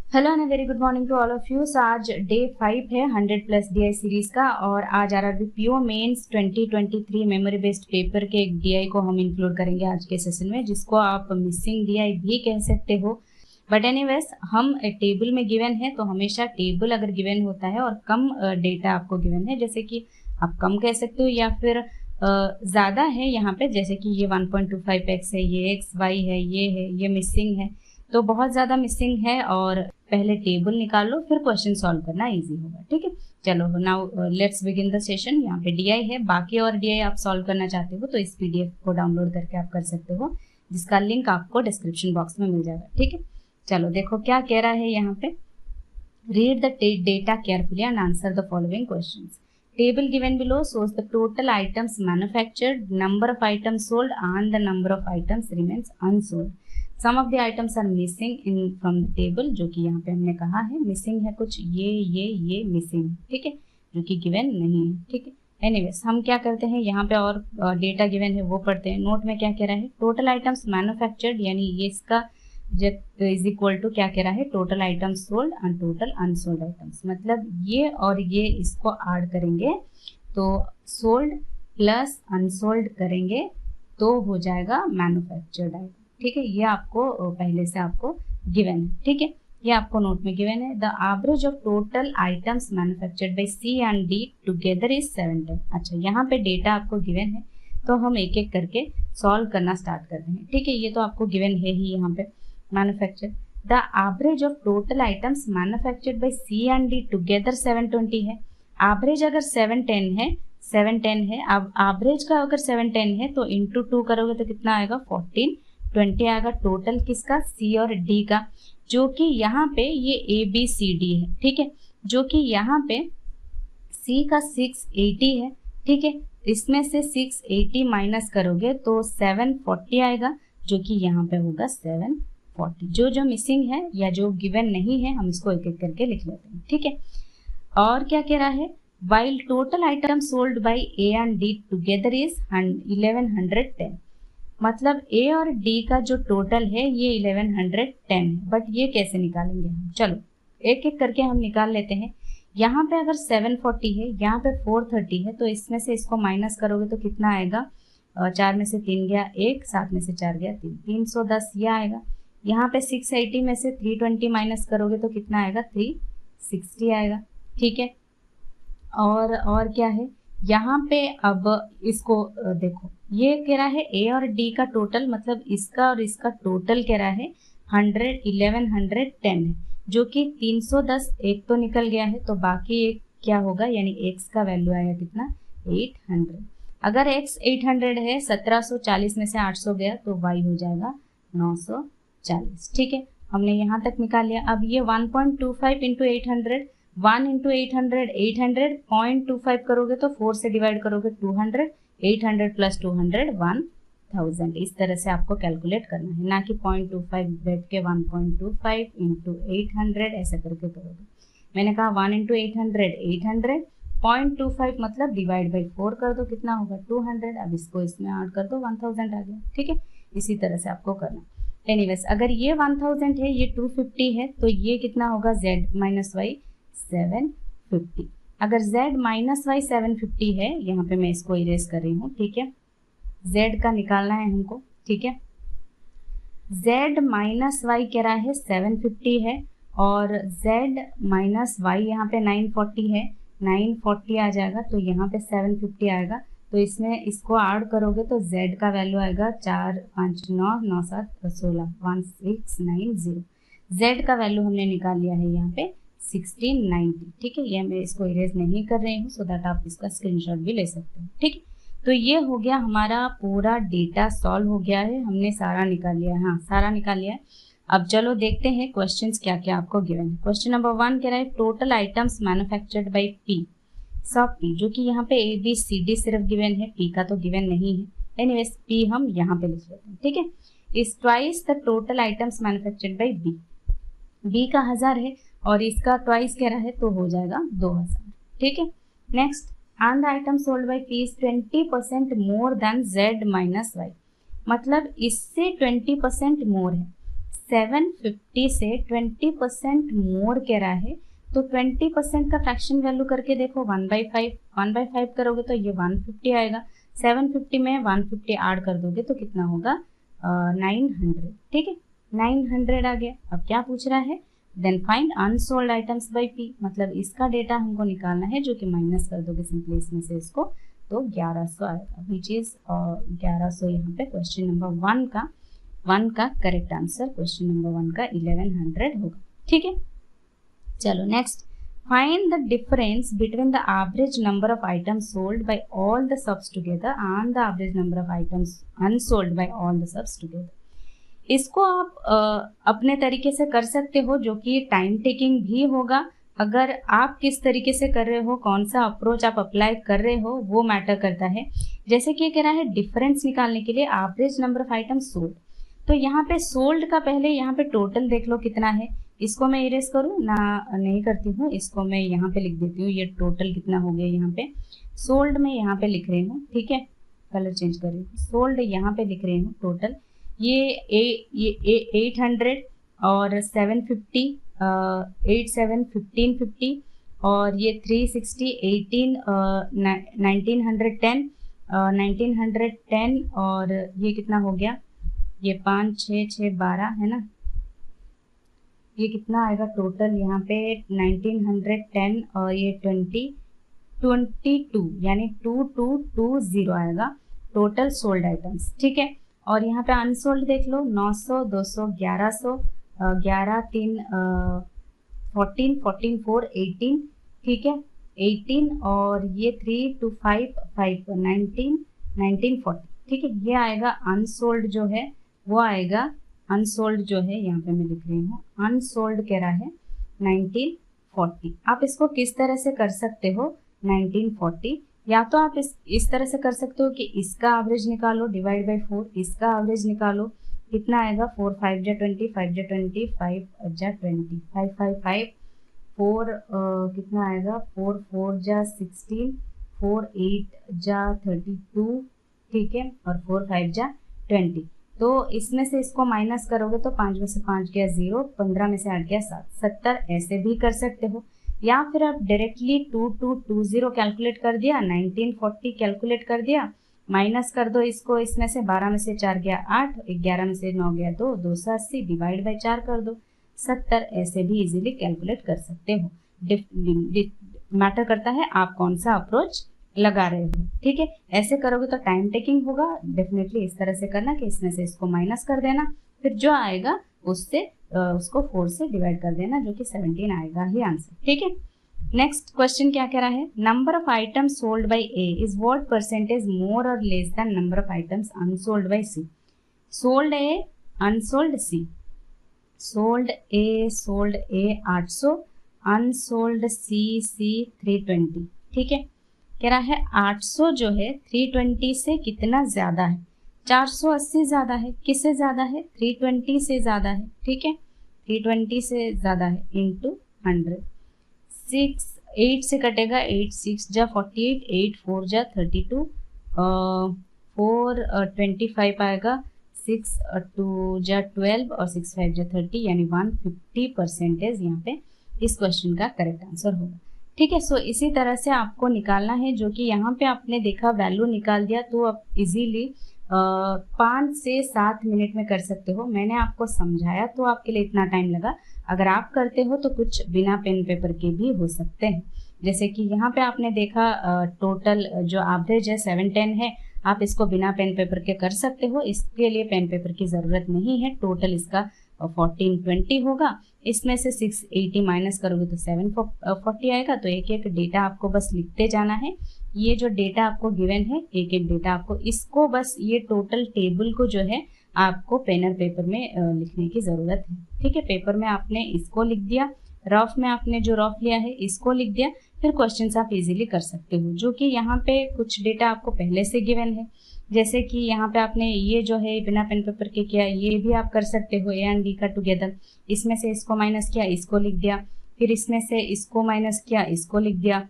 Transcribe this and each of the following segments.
Hello and very good morning to all of you. आज day 5 है 100+ DI series का और आज RRB PO mains 2023 memory based paper के एक DI को हम इंक्लूड करेंगे आज के सेशन में, जिसको आप मिसिंग DI भी कह सकते हो। बट एनीवेज हम टेबल में गिवन है तो हमेशा टेबल अगर गिवन होता है और कम डेटा आपको गिवन है, जैसे कि आप कम कह सकते हो या फिर ज़्यादा है यहाँ पे, जैसे कि ये 1.25x है, ये XY है, ये मिसिंग है, तो बहुत ज़्यादा मिसिंग है और पहले टेबल निकाल लो फिर क्वेश्चन सॉल्व करना इजी होगा। ठीक है, चलो now let's begin the session. यहाँ पे DI है, बाकी और DI आप सॉल्व करना चाहते हो तो इस PDF को डाउनलोड करके आप कर सकते हो, जिसका लिंक आपको डिस्क्रिप्शन बॉक्स में मिल जाएगा। ठीक है, चलो देखो क्या कह रहा है यहाँ पे। Read the data carefully and answer the following questions. Table given below shows the total items manufactured, number of items sold and the number of items remains unsold. Some of the items are missing in from the table, जो कि यहाँ पे हमने कहा है missing है कुछ, ये मिसिंग है, ठीक है, जो कि गिवन नहीं है। ठीक है, एनीवेज हम क्या करते हैं यहाँ पे और डेटा गिवन है वो पढ़ते हैं। नोट में क्या कह रहा है, टोटल आइटम्स मैन्युफैक्चर्ड, यानी ये इसका इज इक्वल टू क्या कह रहा है, total items sold and total unsold items. मतलब ये और ये इसको ऐड करेंगे तो सोल्ड प्लस अनसोल्ड करेंगे तो हो जाएगा मैन्युफैक्चर्ड आइटम। ठीक है, ये आपको पहले से आपको गिवन है। ठीक है, ये आपको नोट में गिवन है। The average of total items manufactured by C and D together is 710। अच्छा, यहाँ पे डेटा आपको गिवन है तो हम एक एक करके सॉल्व करना स्टार्ट करते हैं। ठीक है, ये तो आपको गिवन है ही यहाँ पे manufacture. The average of total items manufactured by C and D together 720 है। एवरेज अगर 710 है, अब एवरेज का अगर 710 है तो इंटू 2 करोगे तो कितना आएगा, 1420 आएगा। टोटल किसका, C और D का, जो कि यहाँ पे ये ABCD है। ठीक है, जो कि यहाँ पे C का 680 है। ठीक है, इसमें से 680 माइनस करोगे तो 740 आएगा, जो कि यहाँ पे होगा 740। जो मिसिंग है या जो गिवन नहीं है हम इसको एक एक करके लिख लेते हैं। ठीक है, और क्या कह रहा है, while total items sold by A and D together is 1110। मतलब A और D का जो टोटल है ये 1110 है। बट ये कैसे निकालेंगे हम, चलो एक एक करके हम निकाल लेते हैं। यहाँ पे अगर 740 है, यहाँ पे 430 है, तो इसमें से इसको माइनस करोगे तो कितना आएगा, 4 में से 3 गया 1, 7 में से 4 गया 3, 310 ये आएगा। यहाँ पे 680 में से 320 माइनस करोगे तो कितना आएगा, 360 आएगा। ठीक है, और क्या है यहाँ पे, अब इसको देखो, ये कह रहा है A और D का टोटल, मतलब इसका और इसका टोटल कह रहा है 1110 है, जो कि 310 एक तो निकल गया है तो बाकी एक क्या होगा, यानी x का वैल्यू आया कितना, 800। अगर x 800 है, 1740 में से 800 गया तो y हो जाएगा 940। ठीक है, हमने यहाँ तक निकाल लिया। अब ये 1.25 इंटू 800, 1 इंटू 800 800, 0.25 करोगे तो 4 से डिवाइड करोगे 200, 800 प्लस 200 1000। इस तरह से आपको कैलकुलेट करना है, ना कि 0.25 बैठ के 1.25 इंटू 800 ऐसा करके करोगे। मैंने कहा 1 इंटू 800 800, 0.25 मतलब डिवाइड बाई 4 कर दो, कितना होगा 200। अब इसको इसमें ऐड कर दो, 1000 आ गया। ठीक है, इसी तरह से आपको करना। एनीवेज अगर ये 1000 है, ये 250 है, तो ये कितना होगा, Z माइनस वाई 750। अगर Z माइनस वाई 750 है, यहाँ पे मैं इसको इरेज कर रही हूँ। ठीक है, Z का निकालना है हमको। ठीक है, Z माइनस वाई कह रहा है 750 है और Z माइनस वाई यहाँ पे 940 है, 940 आ जाएगा तो यहाँ पे 750 आएगा। तो इसमें इसको ऐड करोगे तो Z का वैल्यू आएगा 4 5 9 9 7 16 1690। Z का वैल्यू हमने निकाल लिया है यहाँ पे 1690। ठीक है, ये मैं इसको इरेज नहीं कर रही हूँ, सो दैट आप इसका स्क्रीनशॉट भी ले सकते हो। ठीक है, तो ये हो गया हमारा पूरा डेटा सॉल्व हो गया है, हमने सारा निकाल लिया है। हाँ, सारा निकाल लिया है। अब चलो देखते हैं क्वेश्चंस क्या क्या आपको गिवन है। क्वेश्चन नंबर 1 कह रहा है, total items manufactured by P सब P, जो कि यहाँ पे ABCD सिर्फ गिवन है, P का तो गिवन नहीं है। एनीवेज P हम यहाँ पे लिख लेते हैं। ठीक है, is twice the total items manufactured by B। B का 1000 है और इसका ट्वाइस कह रहा है तो हो जाएगा 2000। ठीक है, next, and the item sold by P is 20% more than Z minus Y। मतलब इससे 20% मोर है। 750 से 20% मोर कह रहा है, तो 20% का फ्रैक्शन वैल्यू करके देखो 1/5 करोगे तो ये 150 आएगा। 750 में 150 ऐड कर दोगे तो कितना होगा 900। ठीक है, 900 आ गया। अब क्या पूछ रहा है, then find unsold items by P, मतलब इसका डेटा हमको निकालना है, जो कि माइनस कर दोगे सिंपली इसमें से इसको, तो 1100 आएगा, विच इज 1100 यहाँ पे क्वेश्चन नंबर 1 का करेक्ट आंसर क्वेश्चन नंबर 1 का 1100 होगा। ठीक है, चलो next, find the difference between the average number of items sold by all the subs together and the average number of items unsold by all the subs together. इसको आप अपने तरीके से कर सकते हो, जो कि टाइम टेकिंग भी होगा। अगर आप किस तरीके से कर रहे हो, कौन सा अप्रोच आप अप्लाई कर रहे हो, वो मैटर करता है। जैसे कि कह रहा है डिफरेंस निकालने के लिए average number of items sold, तो यहाँ पे सोल्ड का पहले यहाँ पे टोटल देख लो कितना है। इसको मैं इरेज करूँ ना, नहीं करती हूँ, इसको मैं यहाँ पे लिख देती हूँ, ये टोटल कितना हो गया यहाँ पे। सोल्ड में यहाँ पे लिख रही हूँ, ठीक है, कलर चेंज कर रही हूँ। सोल्ड यहाँ पे लिख रही हूँ टोटल, ये 800 और 750, 87 1550 और ये 360 18 1910 1910 और ये कितना हो गया, ये 5 6 6 12 है ना, ये कितना आएगा टोटल यहाँ पे 1910 और ये 22 यानी 2220 आएगा टोटल सोल्ड आइटम्स। ठीक है, और यहाँ पे अनसोल्ड देख लो 900 200 1100 11 3 14 14 4 18, ठीक है 18 और ये 3 2 5 5 19 19 40। ठीक है, ये आएगा अनसोल्ड जो है वो आएगा, अनसोल्ड जो है यहाँ पे मैं लिख रही हूँ, अनसोल्ड कह रहा है 1940। आप इसको किस तरह से कर सकते हो 1940, या तो आप इस तरह से कर सकते हो कि इसका एवरेज निकालो डिवाइड बाय 4, इसका एवरेज निकालो, कितना आएगा 4 5 जा 20 5 जा 20 5 जा 20 5 5 5 4 कितना आएगा 4 4 जा 16 4 8 जा 32, ठीक है, और 4 5 जा 20। तो इसमें से इसको माइनस करोगे तो 5 में से 5 गया 0, 15 में से 8 गया 7, 70 ऐसे भी कर सकते हो, या फिर आप डायरेक्टली 2220 कैलकुलेट कर दिया, 1940 कैलकुलेट कर दिया, माइनस कर दो इसको, इसमें से 12 में से 4 गया 8, 11 में से 9 गया 2, 280 डिवाइड बाय 4 कर दो 70, ऐसे भी इजीली कैलकुलेट कर सकते हो। मैटर करता है आप कौन सा अप्रोच लगा रहे हो। ठीक है, ऐसे करोगे तो टाइम टेकिंग होगा, डेफिनेटली इस तरह से करना कि इसमें से इसको माइनस कर देना, फिर जो आएगा उससे उसको 4 से डिवाइड कर देना, जो कि 17 आएगा ही आंसर। ठीक है, नेक्स्ट क्वेश्चन क्या कह रहा है, number of items sold by A is what percentage more और less than number of items unsold by C. Sold A unsold C, sold A 800 unsold C 320। ठीक है, कह रहा है 800 जो है 320 से कितना ज्यादा है, 480 ज्यादा है, किससे ज्यादा है 320 से ज्यादा है। ठीक है, 320 से ज्यादा है इंटू 100, 8 से कटेगा 8 6 जा 48, 8 4 जा 32, 4 25 आएगा, 6 2 जा 12 और 6 5 जा 30, यानी 150% यहाँ पे इस क्वेश्चन का करेक्ट आंसर होगा। ठीक है, सो इसी तरह से आपको निकालना है, जो कि यहाँ पे आपने देखा वैल्यू निकाल दिया, तो आप इजीली 5 से 7 मिनट में कर सकते हो। मैंने आपको समझाया तो आपके लिए इतना टाइम लगा, अगर आप करते हो तो कुछ बिना पेन पेपर के भी हो सकते हैं। जैसे कि यहाँ पे आपने देखा टोटल जो एवरेज है 710 है, आप इसको बिना पेन पेपर के कर सकते हो, इसके लिए पेन पेपर की ज़रूरत नहीं है। टोटल इसका 1420 होगा, इसमें से 680 माइनस करोगे तो 740 आएगा। तो एक एक डेटा आपको बस लिखते जाना है, ये जो डेटा आपको गिवन है एक एक डेटा आपको, इसको बस ये टोटल टेबल को जो है आपको पेन और पेपर में लिखने की ज़रूरत है। ठीक है, पेपर में आपने इसको लिख दिया, रफ में आपने जो रफ लिया है इसको लिख दिया, फिर क्वेश्चंस आप इजीली कर सकते हो, जो कि यहाँ पे कुछ डेटा आपको पहले से गिवन है। जैसे कि यहाँ पे आपने ये जो है बिना पेन पेपर के किया, ये भी आप कर सकते हो, ए एंड बी का टुगेदर, इसमें से इसको माइनस किया, इसको लिख दिया, फिर इसमें से इसको माइनस किया, इसको लिख दिया,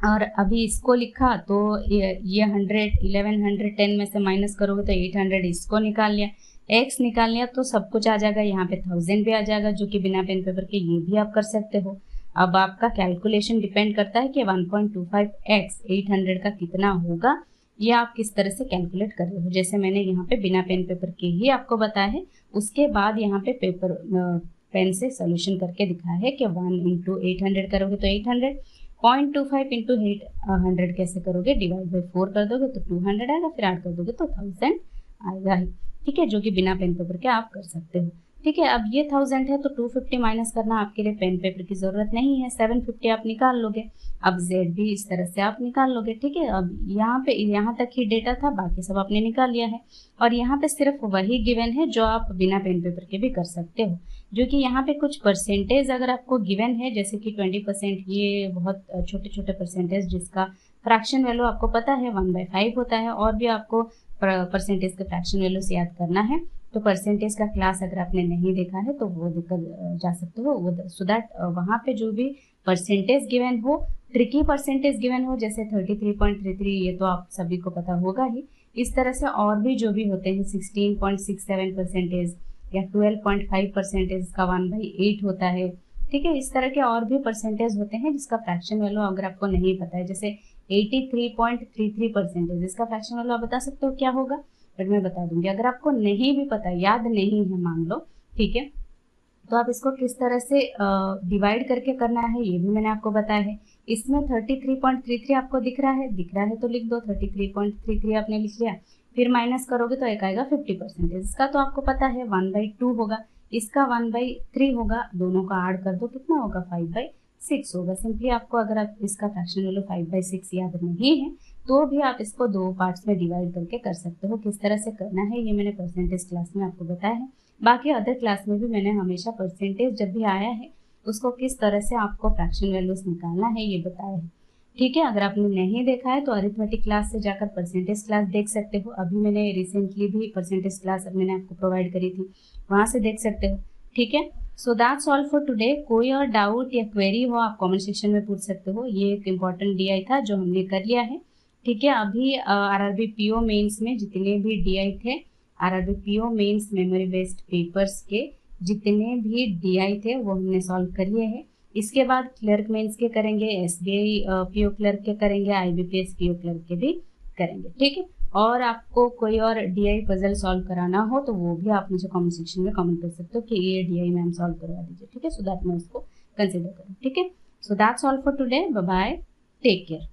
और अभी इसको लिखा तो ये 100 1110 में से माइनस करोगे तो 800, इसको निकाल लिया, एक्स निकाल लिया तो सब कुछ आ जाएगा, यहाँ पे 1000 भी आ जाएगा, जो कि बिना पेन पेपर के ये भी आप कर सकते हो। अब आपका कैलकुलेशन डिपेंड करता है कि 1.25x 800 का कितना होगा, ये आप किस तरह से कैलकुलेट कर रहे हो। जैसे मैंने यहाँ पे बिना पेन पेपर के ही आपको बताया है, उसके बाद यहाँ पे पेन से सोल्यूशन करके दिखाया है कि 1 इंटू 800 करोगे तो 800, 0.25 इंटू 800 कैसे करोगे, डिवाइड बाई 4 कर दोगे तो 200 आएगा, फिर ऐड कर दोगे तो 1000 आएगा ही। ठीक है, जो कि बिना पेन पेपर के आप कर सकते हो। ठीक है, अब ये 1000 है तो 250 माइनस करना आपके लिए पेन पेपर की ज़रूरत नहीं है, 750 आप निकाल लोगे। अब z भी इस तरह से आप निकाल लोगे। ठीक है, अब यहाँ तक ही डेटा था, बाकी सब आपने निकाल लिया है। और यहाँ पे सिर्फ वही गिवन है जो आप बिना पेन पेपर के भी कर सकते हो, जो कि यहाँ पे कुछ परसेंटेज अगर आपको गिवन है, जैसे कि 20%, ये बहुत छोटे छोटे परसेंटेज जिसका फ्रैक्शन वैल्यू आपको पता है 1/5 होता है, और भी आपको परसेंटेज के फ्रैक्शन वैल्यूज याद करना है। तो परसेंटेज का क्लास अगर आपने नहीं देखा है तो वो देखकर जा सकते हो, वो सो दैट वहाँ पे जो भी परसेंटेज गिवन हो, ट्रिकी परसेंटेज गिवन हो, जैसे 33.33, ये तो आप सभी को पता होगा ही। इस तरह से और भी जो भी होते हैं 16.67% या 12.5% का 1/8 होता है। ठीक है, इस तरह के और भी परसेंटेज होते हैं जिसका फ्रैक्शन वैल्यू अगर आपको नहीं पता है, जैसे 83.33%, इसका फ्रैक्शन वैल्यू आप बता सकते हो क्या होगा, बट मैं बता दूंगी। अगर आपको नहीं भी पता, याद नहीं है मान लो, ठीक है, तो आप इसको किस तरह से डिवाइड करके करना है ये भी मैंने आपको बताया है। इसमें 33.33 आपको दिख रहा है तो लिख दो, 33.33 आपने लिख लिया, फिर माइनस करोगे तो एक आएगा 50%, इसका तो आपको पता है 1/2 होगा, इसका 1/3 होगा, दोनों का ऐड कर दो, कितना होगा 5/6 होगा। सिंपली आपको अगर आप इसका फ्रैक्शन वैल्यू 5/6 याद नहीं है तो भी आप इसको 2 पार्ट्स में डिवाइड करके कर सकते हो। किस तरह से करना है ये मैंने परसेंटेज क्लास में आपको बताया है, बाकी अदर क्लास में भी मैंने हमेशा परसेंटेज जब भी आया है उसको किस तरह से आपको फ्रैक्शन वैल्यूज निकालना है ये बताया है। ठीक है, अगर आपने नहीं देखा है तो अरिथमेटिक क्लास से जाकर परसेंटेज क्लास देख सकते हो। अभी मैंने रिसेंटली भी परसेंटेज क्लास मैंने आपको प्रोवाइड करी थी, वहाँ से देख सकते हो। ठीक है, so that's all for today. कोई और डाउट या क्वेरी हो आप कमेंट सेक्शन में पूछ सकते हो। ये एक इम्पॉर्टेंट DI था जो हमने कर लिया है। ठीक है, अभी RRB PO मेंस में जितने भी DI थे, RRB PO mains memory based papers के जितने भी DI थे वो हमने सॉल्व कर लिए हैं। इसके बाद क्लर्क मेंस के करेंगे, SBI PO क्लर्क के करेंगे, IBPS PO क्लर्क के भी करेंगे। ठीक है, और आपको कोई और DI पजल सॉल्व कराना हो तो वो भी आप मुझे कमेंट सेक्शन में कमेंट कर सकते हो कि ये DI मैम सॉल्व करवा दीजिए। ठीक है, सो दैट मैं उसको कंसिडर करूँ। ठीक है, so that's all for today, bye bye, take care.